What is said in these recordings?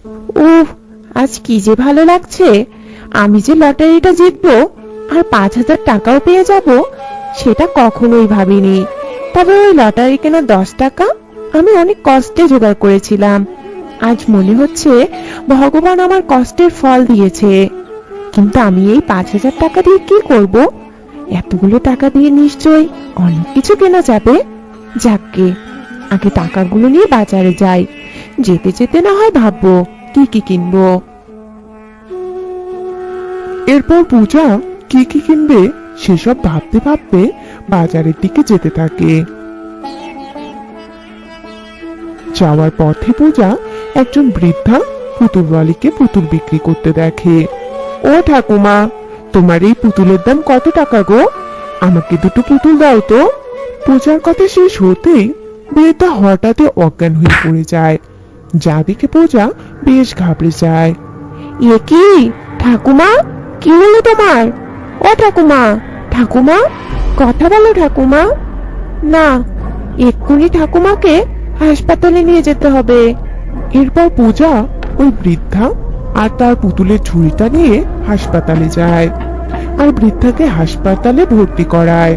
উফ, আজ কি যে ভালো লাগছে। আমি যে লটারিটা জিতবো আর 5,000 টাকাও পেয়ে যাব, সেটা কখনোই ভাবিনি। তবে ওই লটারি কেনা 10 টাকা আমি অনেক কষ্টে জোগাড় করেছিলাম। আজ মনে হচ্ছে ভগবান আমার কষ্টের ফল দিয়েছে। কিন্তু আমি এই 5,000 টাকা দিয়ে কি করব? এতগুলো টাকা দিয়ে নিশ্চয়ই অনেক কিছু কেনা যাবে। যাকগে, আগে টাকাগুলো নিয়ে বাজারে যাই। যেতে যেতে না হয় ভাববো কি কি কিনবো। এরপর পূজা কি কি কিনবে সেসব ভাবতে ভাবতে বাজারের দিকে যেতে থাকে। যাওয়ার পথে পূজা একজন বৃদ্ধা পুতুলওয়ালিকে পুতুল বিক্রি করতে দেখে। ও ঠাকুমা, তোমার এই পুতুলের দাম কত টাকা গো? আমাকে দুটো পুতুল দাও তো। পূজার কথা শেষ হতেই বৃদ্ধা হঠাৎই অজ্ঞান হয়ে পড়ে যায়, যা দেখে পূজা বেশ ঘাবড়ে যায়। এ কি ঠাকুমা, কি হলো তোমার? ও ঠাকুমা, ঠাকুমা, কথা বলো ঠাকুমা। না, এক্ষুনি ঠাকুমাকে হাসপাতালে নিয়ে যেতে হবে। এরপর পূজা ওই বৃদ্ধা আর তার পুতুলের ঝুড়িটা নিয়ে হাসপাতালে যায় আর বৃদ্ধাকে হাসপাতালে ভর্তি করায়।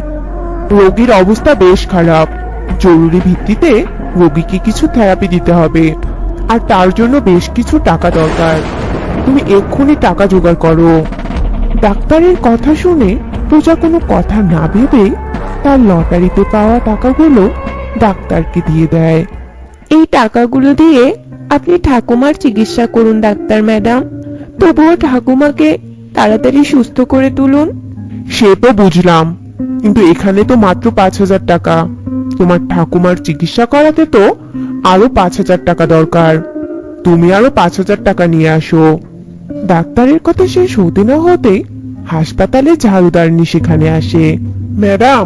রোগীর অবস্থা বেশ খারাপ, জরুরি ভিত্তিতে রোগীকে কিছু থেরাপি দিতে হবে আর তার জন্য বেশ কিছু টাকা দরকার। তুমি এক্ষুনি টাকা জোগাড় করো। ডাক্তারের কথা শুনে পূজা কোনো কথা না ভেবে তার লটারিতে পাওয়া টাকাগুলো ডাক্তারকে দিয়ে দেয়। এই টাকাগুলো দিয়ে আপনি ঠাকুমার চিকিৎসা করুন ডাক্তার ম্যাডাম। তবুও ঠাকুমাকে তাড়াতাড়ি সুস্থ করে তুলুন। সে তো বুঝলাম, কিন্তু এখানে তো মাত্র 5,000 টাকা। তোমার ঠাকুমার চিকিৎসা করাতে তো আরো 5,000 টাকা দরকার। তুমি আরো 5,000 টাকা নিয়ে আসো। ডাক্তারের কথা শেষ হতে না হতে হাসপাতালে ঝাড়ুদারনি সেখানে আসে। ম্যাডাম,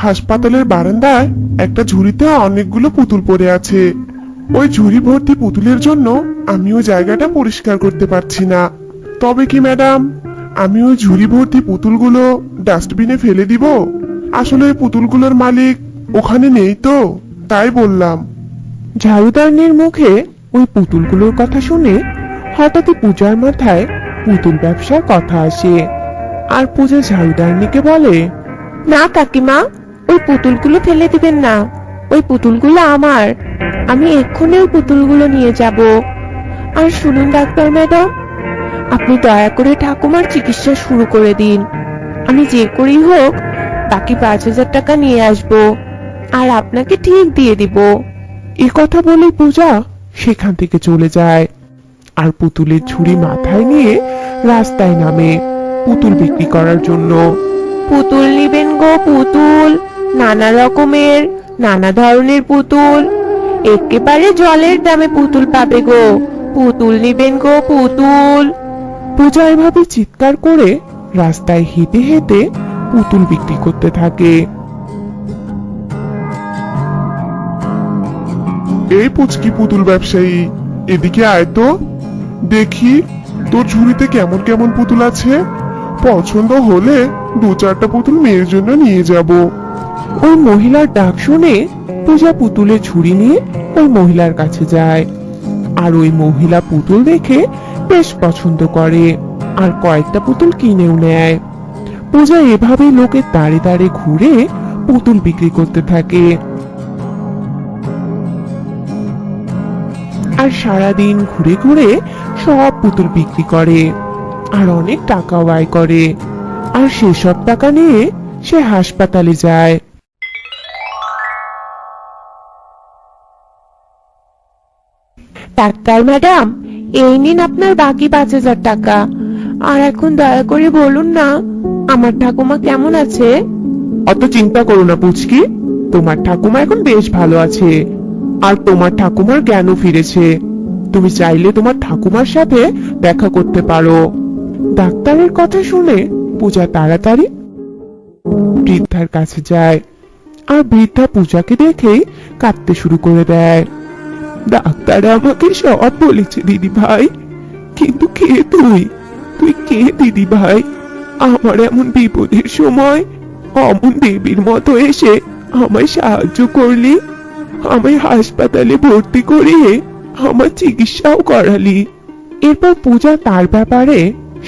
হাসপাতালের বারান্দায় একটা ঝুড়িতে অনেকগুলো পুতুল পড়ে আছে। ওই ঝুড়ি ভর্তি পুতুলের জন্য আমি ওই জায়গাটা পরিষ্কার করতে পারছি না। তবে কি ম্যাডাম, আমি ওই ঝুড়ি ভর্তি পুতুলগুলো ডাস্টবিনে ফেলে দিব? আসলে ওই পুতুলগুলোর মালিক ওখানে নেই তো, তাই বললাম। ঝাড়ুদারনির মুখে ওই পুতুলগুলোর কথা শুনে হঠাৎই পূজার মাথায় পুতুল ব্যবসার কথা আসে। আর পূজা ঝাড়ুদারনিকে বলে, না কাকিমা, ওই পুতুলগুলো ফেলে দিবেন না। ওই পুতুলগুলো আমার। আমি এক্ষুনি ওই পুতুলগুলো নিয়ে যাব। আর শুনুন ডাক্তার ম্যাডাম, আপনি দয়া করে ঠাকুমার চিকিৎসা শুরু করে দিন। আমি যে করেই হোক বাকি 5,000 টাকা নিয়ে আসব আর আপনাকে ঠিক দিয়ে দিব। এ কথা বলে পূজা সেখান থেকে চলে যায় আর পুতুলের ঝুড়ি মাথায় নিয়ে রাস্তায় নামে পুতুল বিক্রি করার জন্য। পুতুল নিবেন গো পুতুল, নানা রকমের নানা ধরনের পুতুল। একেবারে জলের দামে পুতুল পাবে গো। পুতুল নিবেন গো পুতুল। পূজা এভাবে চিৎকার করে রাস্তায় হেঁটে হেঁটে পুতুল বিক্রি করতে থাকে। এই পুচকি পুতুল ব্যবসায়ী, এদিকে আয় তো, দেখি তোর ঝুড়িতে কেমন কেমন পুতুল আছে। পছন্দ হলে 2-4টা পুতুল মেয়ের জন্য নিয়ে যাব। ওই মহিলার ডাক শুনে পূজা পুতুলের ঝুড়ি নিয়ে ওই মহিলার কাছে যায় আর ওই মহিলা পুতুল দেখে বেশ পছন্দ করে আর কয়েকটা পুতুল কিনেও নেয়। পূজা এভাবেই লোকের দাঁড়ে দাঁড়ে ঘুরে পুতুল বিক্রি করতে থাকে আর সারাদিন ঘুরে ঘুরে সব পুতুল বিক্রি করে আর অনেক টাকাও আয় করে। আর সেসব টাকা নিয়ে সে হাসপাতালে যায়। ডাক্তার ম্যাডাম, এই নিন আপনার বাকি 5,000 টাকা। আর এখন দয়া করে বলুন না, আমার ঠাকুমা কেমন আছে? অত চিন্তা করো না পুচকি, তোমার ঠাকুমা এখন বেশ ভালো আছে আর তোমার ঠাকুমার জ্ঞানও ফিরেছে। তুমি চাইলে তোমার ঠাকুমার সাথে দেখা করতে পারো। ডাক্তারের কথা শুনে পূজা তাড়াতাড়ি বৃদ্ধার কাছে যায় আর বৃদ্ধা পূজাকে দেখেই কাঁদতে শুরু করে দেয়। ডাক্তার আমাকে সব বলেছে দিদি ভাই, কিন্তু কে তুই? তুই কে দিদি ভাই? আমার এমন বিপদের সময় অমন দেবীর মতো এসে আমায় সাহায্য করলি, আমায় হাসপাতালে ভর্তি করিয়ে আমার চিকিৎসাও করালি। এরপর পূজা তার ব্যাপারে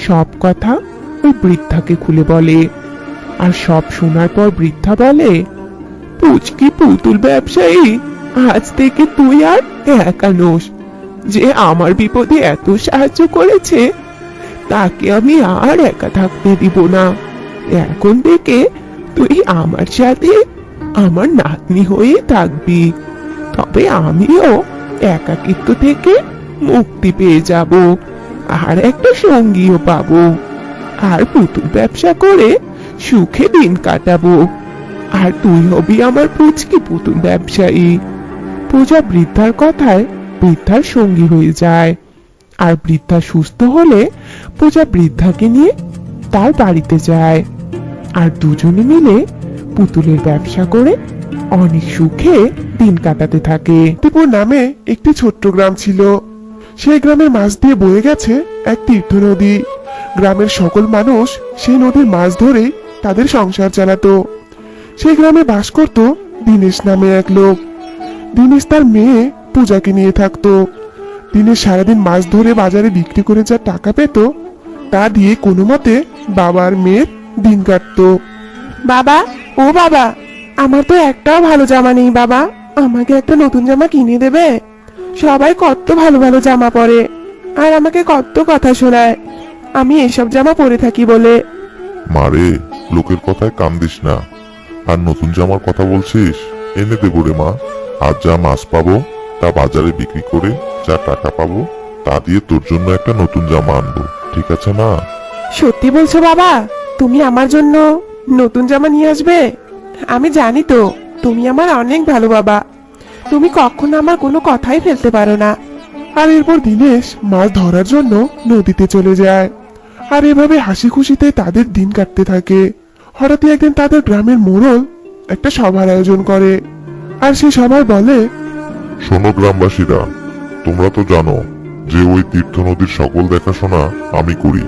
সব কথা ওই বৃদ্ধাকে খুলে বলে। আর সব শোনার পর বৃদ্ধা বলে, পুচকি পুতুল ব্যবসায়ী, আজ থেকে তুই আর একা নোস। যে আমার বিপদে এত সাহায্য করেছে তাকে আমি আর একা থাকতে দিব না। এখন থেকে তুই আমার সাথে আমার নাতনি হয়ে থাকবি। তবে আমিও একাকিত্ব থেকে মুক্তি পেয়ে যাব, আর একটা সঙ্গীও পাবো, আর পুতুল ব্যবসা করে সুখে দিন কাটাবো। আর তুই হবি আমার পুচকি পুতুল ব্যবসায়ী। পূজা বৃদ্ধার কথায় বৃদ্ধার সঙ্গী হয়ে যায়। আর বৃদ্ধা সুস্থ হলে পূজা বৃদ্ধাকে নিয়ে তার বাড়িতে যায়। আর দুজনে মিলে পুতুলের ব্যবসা করে অনেক সুখে দিন কাটাতে থাকে। ত্রিপুর নামে একটি ছোট্ট গ্রাম ছিল। সেই গ্রামের মাছ দিয়ে বয়ে গেছে এক তীর্থ নদী। গ্রামের সকল মানুষ সেই নদীর মাছ ধরে তাদের সংসার চালাতো। সেই গ্রামে বাস করত দীনেশ নামে এক লোক। দীনেশ তার মেয়ে পূজাকে নিয়ে থাকতো। দীনেশ সারাদিন মাছ ধরে বাজারে বিক্রি করে যা টাকা পেত তা দিয়ে কোনো মতে বাবা আর মেয়ের দিন কাটতো। বাবা, ও বাবা, আমার তো একটাও ভালো জামা নেই বাবা, আমাকে একটা নতুন জামা কিনে দেবে? সবাই কত ভালো ভালো জামা পরে, আর আমাকে কত কথা শোনায় আমি এসব জামা পরে থাকি বলে। মারে, লোকের কথায় কান দিস না। আর নতুন জামার কথা বলছিস, এনে দেবো রে মা। আর যা মাছ পাবো তা বাজারে বিক্রি করে যা টাকা পাবো তা দিয়ে তোর জন্য একটা নতুন জামা আনবো, ঠিক আছে মা? সত্যি বলছো বাবা? তুমি আমার জন্য নতুন জামা নিয়ে আসবে? আমি জানি তো তুমি আমার অনেক ভালো বাবা, তুমি কখনো আমার কোনো কথাই ফেলতে পারো না। আর এরপর দীনেশ মাছ ধরার জন্য নদীতে চলে যায়। আর এভাবে হাসি খুশিতে তাদের দিন কাটতে থাকে। হঠাৎই একদিন তাদের গ্রামের মোড়ল একটা সভার আয়োজন করে। আর সে সভায় বলে, শোনো গ্রামবাসীরা, তোমরা তো জানো যে ওই তীর্থ নদীর সকল দেখাশোনা আমি করি।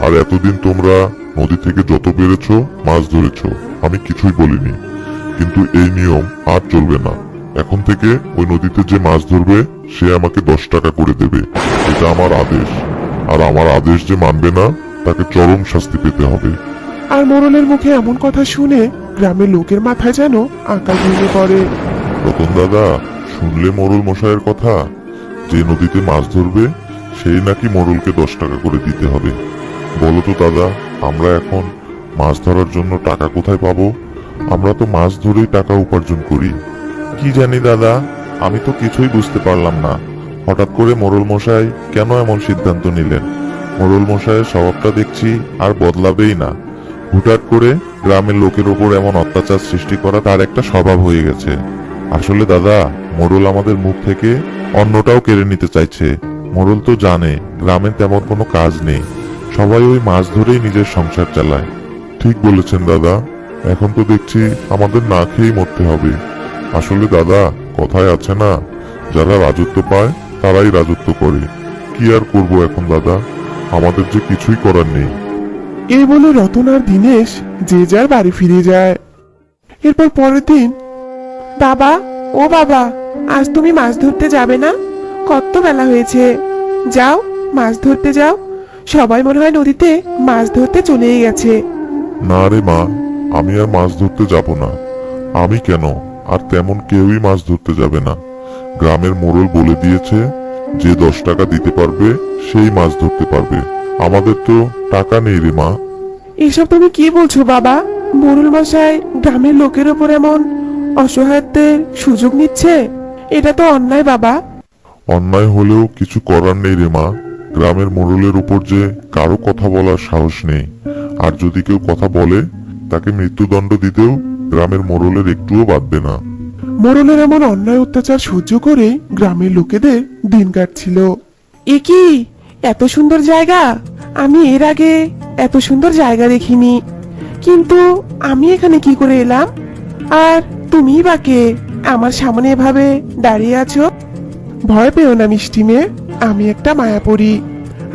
আর এতদিন তোমরা নদী থেকে যত পেরেছো মাছ ধরেছো, আমি কিছুই বলিনি। কিন্তু এই নিয়ম আর চলবে না। এখন থেকে ওই নদীতে যে মাছ ধরবে সে আমাকে 10 টাকা করে দেবে, এটা আমার আদেশ। আর আমার আদেশ যে মানবে না তাকে চরম শাস্তি পেতে হবে। আর মোড়লের মুখে এমন কথা শুনে গ্রামের লোকের মাথায় যেন আকাশ ভেঙে পড়ে। রতন দাদা, শুনলে মোড়ল মশাইয়ের কথা? যে নদীতে মাছ ধরবে সেই নাকি মোড়লকে 10 টাকা করে দিতে হবে। বলো তো দাদা, আমরা এখন মাছ ধরার জন্য টাকা কোথায় পাবো? আমরা তো মাছ ধরেই টাকা উপার্জন করি। কি জানি দাদা, আমি তো কিছুই বুঝতে পারলাম না। হঠাৎ করে মোড়ল মশাই কেন এমন সিদ্ধান্ত নিলেন? মোড়ল মশাইয়ের স্বভাবটা দেখছি আর বদলাবেই না। হুটহাট করে গ্রামের লোকের ওপর এমন অত্যাচার সৃষ্টি করা তার একটা স্বভাব হয়ে গেছে। আসলে দাদা, মোড়ল আমাদের মুখ থেকে অন্নটাও কেড়ে নিতে চাইছে। মোড়ল তো জানে গ্রামে তেমন কোনো কাজ নেই, সবাই ওই মাছ ধরেই নিজের সংসার চালায়। ঠিক বলেছেন দাদা, এখন তো দেখছি আমাদের না খেয়েই মরতে হবে। আসলে দাদা, কথায় আছে না, যারা রাজত্ব পায় তারাই রাজত্ব করে। কি আর করব এখন দাদা, আমাদের যে কিছুই করার নেই। এই বলে রতন আর দীনেশ যে যার বাড়ি ফিরে যায়। এরপর পরের দিন, বাবা, ও বাবা, আজ তুমি মাছ ধরতে যাবে না? কত বেলা হয়েছে, যাও মাছ ধরতে যাও। সবাই মনে হয় নদীতে মাছ ধরতে চলেই গেছে। না রে মা, আমি আর মাছ ধরতে যাব না। আমি কেন, আর তেমন কেউই মাছ ধরতে যাবে না। গ্রামের মোড়ল বলে দিয়েছে যে 10 টাকা দিতে পারবে সেই মাছ ধরতে পারবে। আমাদের তো টাকা নেই রে মা। এসব তুমি কি বলছো বাবা? মোড়ল মশাই গ্রামের লোকের ওপর এমন অসহায়ত্বের সুযোগ নিচ্ছে, এটা তো অন্যায় বাবা। অন্যায় হলেও কিছু করার নেই রে মা। গ্রামের মোড়লের উপর যে কারো কথা বলার সাহস নেই। আর যদি কেউ কথা বলে তাকে মৃত্যুদণ্ড দিতেও গ্রামের মোড়লের একটুও বাঁধবে না। মোড়লের এমন অন্যায় অত্যাচার সহ্য করে গ্রামের লোকেদের দিন কাটছিল। এ কি এত সুন্দর জায়গা! আমি এর আগে এত সুন্দর জায়গা দেখিনি, কিন্তু আমি এখানে কি করে এলাম? আর তুমি বা কে আমার সামনে এভাবে দাঁড়িয়ে আছো? ভয় পেও না মিষ্টি মেয়ে, আমি একটা মায়াপরী।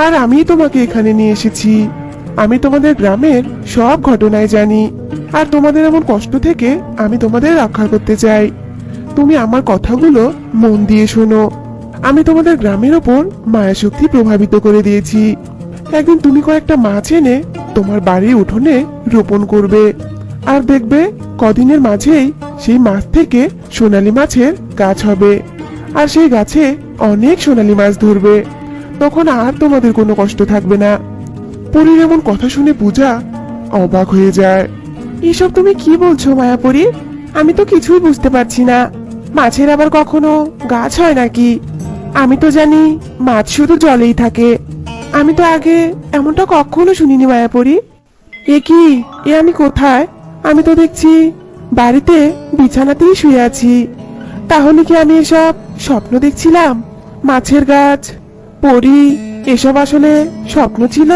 আর আমি তোমাকে এখানে নিয়ে এসেছি। আমি তোমাদের গ্রামের সব ঘটনায় জানি, আর তোমাদের এমন কষ্ট থেকে আমি তোমাদের রক্ষা করতে চাই। তুমি আমার কথাগুলো মন দিয়ে শোনো, আমি তোমাদের গ্রামের ওপর মায়া শক্তি প্রভাবিত করে দিয়েছি। একদিন তুমি কয়েকটা মাছ এনে তোমার বাড়ির উঠোনে রোপণ করবে, আর দেখবে কদিনের মাঝেই সেই মাছ থেকে সোনালী মাছের গাছ হবে, আর সেই গাছে অনেক সোনালী মাছ ধরবে। তখন আর তোমাদের কোনো কষ্ট থাকবে না। পরীর এমন কথা শুনে পূজা অবাক হয়ে যায়। এসব তুমি কি বলছো মায়াপুরী? আমি তো কিছুই বুঝতে পারছি না। মাছের আবার কখনো গাছ হয় নাকি? আমি তো জানি মাছ শুধু জলেই থাকে। আমি তো আগে এমনটা কখনো শুনিনি মায়াপুরী। এ কি, এ আমি কোথায়? আমি তো দেখছি বাড়িতে বিছানাতেই শুয়ে আছি। তাহলে কি আমি এসব স্বপ্ন দেখছিলাম? মাছের গাছ, পরী, এসব আসলে স্বপ্ন ছিল?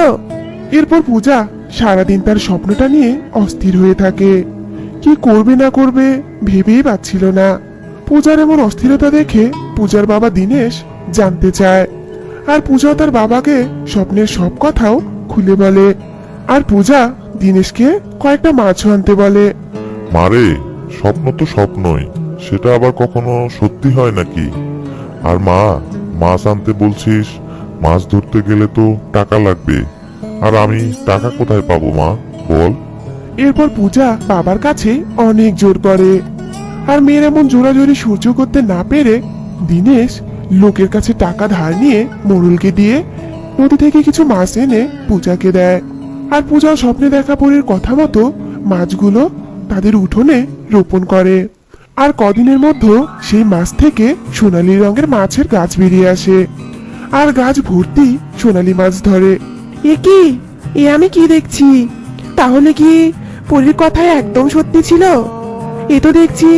এরপর পূজা সারাদিন তার স্বপ্নটা নিয়ে অস্থির হয়ে থাকে। কি করবে না করবে ভেবেই পাচ্ছিল না। পূজার এমন অস্থিরতা দেখে পূজার বাবা দীনেশ জানতে চায়, আর পূজা তার বাবাকে স্বপ্নের সব কথাও খুলে বলে। আর পূজা দীনেশকে কয়েকটা মাছও আনতে বলে। মারে, স্বপ্ন তো স্বপ্নই, সেটা আবার কখনো সত্যি হয় নাকি? আর মা, মাছ আনতে বলছিস, মাছ ধরতে গেলে তো টাকা লাগবে, আর আমি টাকা কোথায় পাবো মা, বল? এরপর পূজা বাবার কাছে অনেক জোর করে, আর মেয়ের এমন জোরাজোরি সহ্য করতে না পেরে দীনেশ লোকের কাছে টাকা ধার নিয়ে মোড়লকে দিয়ে নদী থেকে কিছু মাছ এনে পূজাকে দেয়। আর পূজা স্বপ্নে দেখা পরীর কথা মতো মাছগুলো তাদের উঠোনে রোপণ করে। আর কদিনের মধ্যে সেই মাছ থেকে সোনালী রঙের মাছের গাছ বেরিয়ে আসে, আর গাছ ভর্তি সোনালী মাছ ধরে। এ কি, এ আমি কি দেখছি? তাহলে কি পরীর কথা একদম সত্যি ছিল? এ তো দেখছি